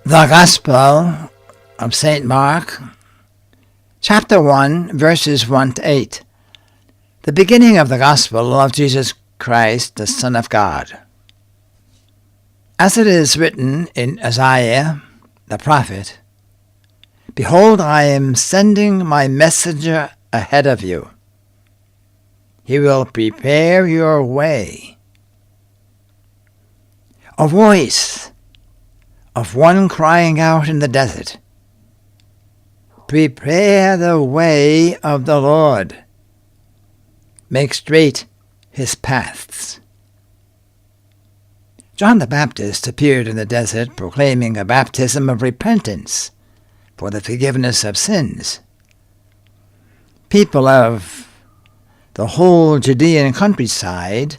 The Gospel of St. Mark, chapter 1, verses 1 to 8. The beginning of the Gospel of Jesus Christ, the Son of God. As it is written in Isaiah, the prophet, "Behold, I am sending my messenger ahead of you. He will prepare your way." A voice of one crying out in the desert, "Prepare the way of the Lord. Make straight his paths." John the Baptist appeared in the desert proclaiming a baptism of repentance for the forgiveness of sins. People of the whole Judean countryside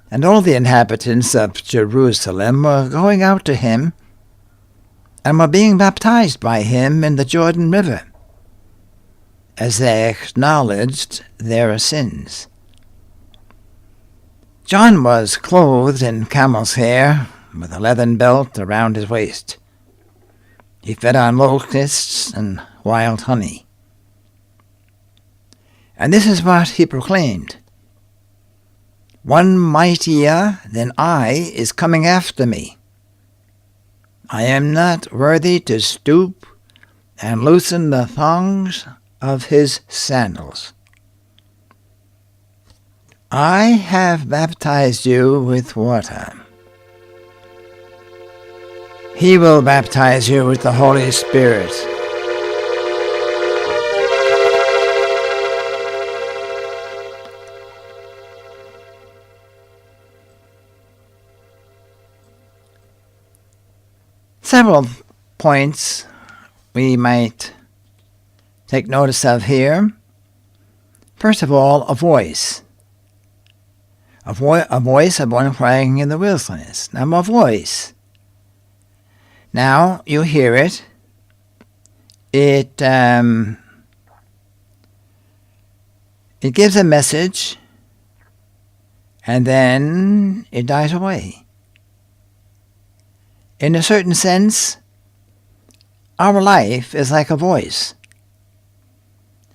and all the inhabitants of Jerusalem were going out to him and were being baptized by him in the Jordan River, as they acknowledged their sins. John was clothed in camel's hair, with a leathern belt around his waist. He fed on locusts and wild honey. And this is what he proclaimed: "One mightier than I is coming after me. I am not worthy to stoop and loosen the thongs of his sandals. I have baptized you with water. He will baptize you with the Holy Spirit." Several points we might take notice of here. First of all, a voice. A voice of one crying in the wilderness. Now, a voice. Now, you hear it. It gives a message, and then it dies away. In a certain sense, our life is like a voice.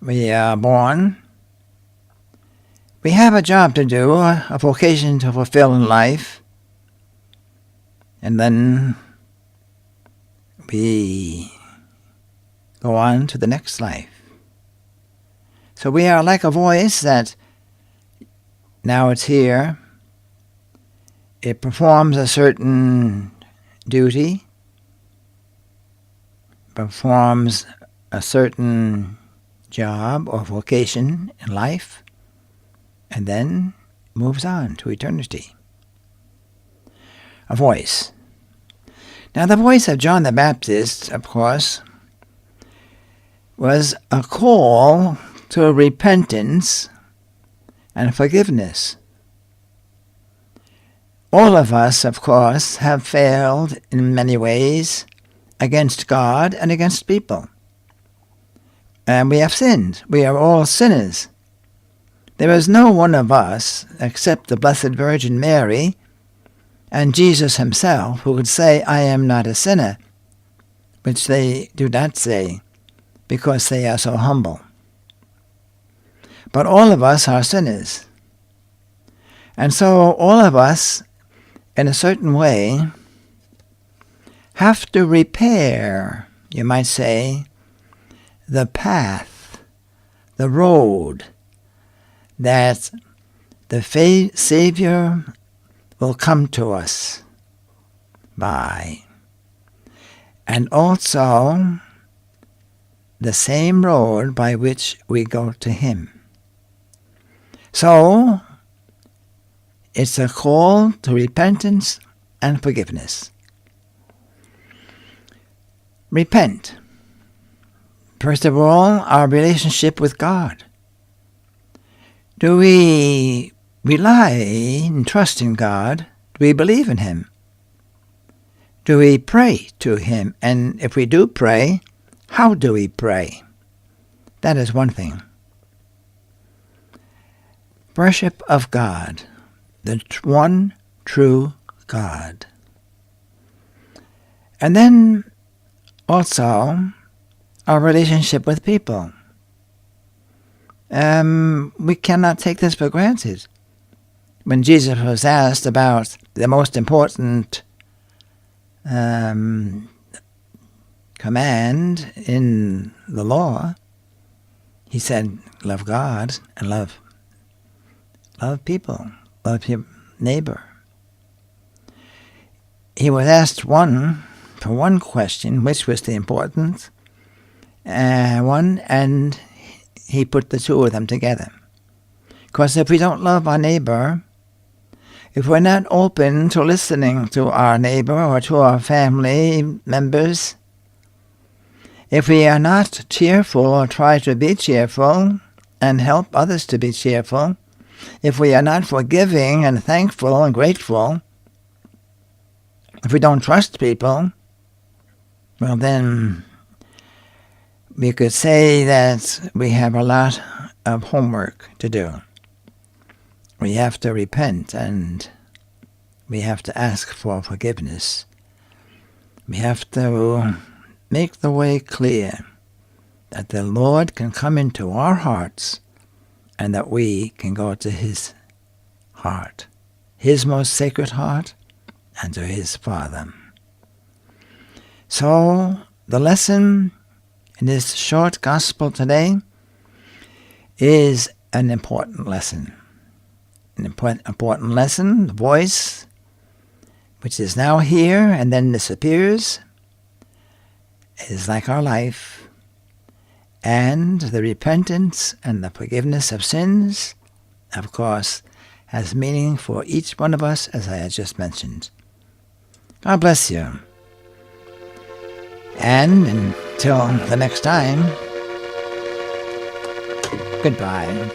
We are born. We have a job to do, a vocation to fulfill in life. And then we go on to the next life. So we are like a voice that, now it's here, it performs a certain duty, performs a certain job or vocation in life, and then moves on to eternity. A voice. Now, the voice of John the Baptist, of course, was a call to repentance and forgiveness. All of us, of course, have failed in many ways against God and against people. And we have sinned. We are all sinners. There is no one of us, except the Blessed Virgin Mary and Jesus himself, who could say, "I am not a sinner," which they do not say because they are so humble. But all of us are sinners. And so all of us, in a certain way, have to repair, you might say, the path, the road that the Savior will come to us by, and also the same road by which we go to him. So, it's a call to repentance and forgiveness. Repent. First of all, our relationship with God. Do we rely and trust in God? Do we believe in him? Do we pray to him? And if we do pray, how do we pray? That is one thing. Worship of God, the one true God. And then also our relationship with people. We cannot take this for granted. When Jesus was asked about the most important command in the law, he said, love God and love people, love your neighbor. He was asked for one question, which was the important one, and he put the two of them together. Because if we don't love our neighbor, if we're not open to listening to our neighbor or to our family members, if we are not cheerful or try to be cheerful and help others to be cheerful, if we are not forgiving and thankful and grateful, if we don't trust people, well then we could say that we have a lot of homework to do. We have to repent and we have to ask for forgiveness. We have to make the way clear that the Lord can come into our hearts and that we can go to His heart, His most sacred heart, and to His Father. So the lesson in this short gospel today is an important lesson. An important lesson, the voice, which is now here and then disappears, is like our life, and the repentance and the forgiveness of sins, of course, has meaning for each one of us, as I had just mentioned. God bless you. And until the next time, goodbye.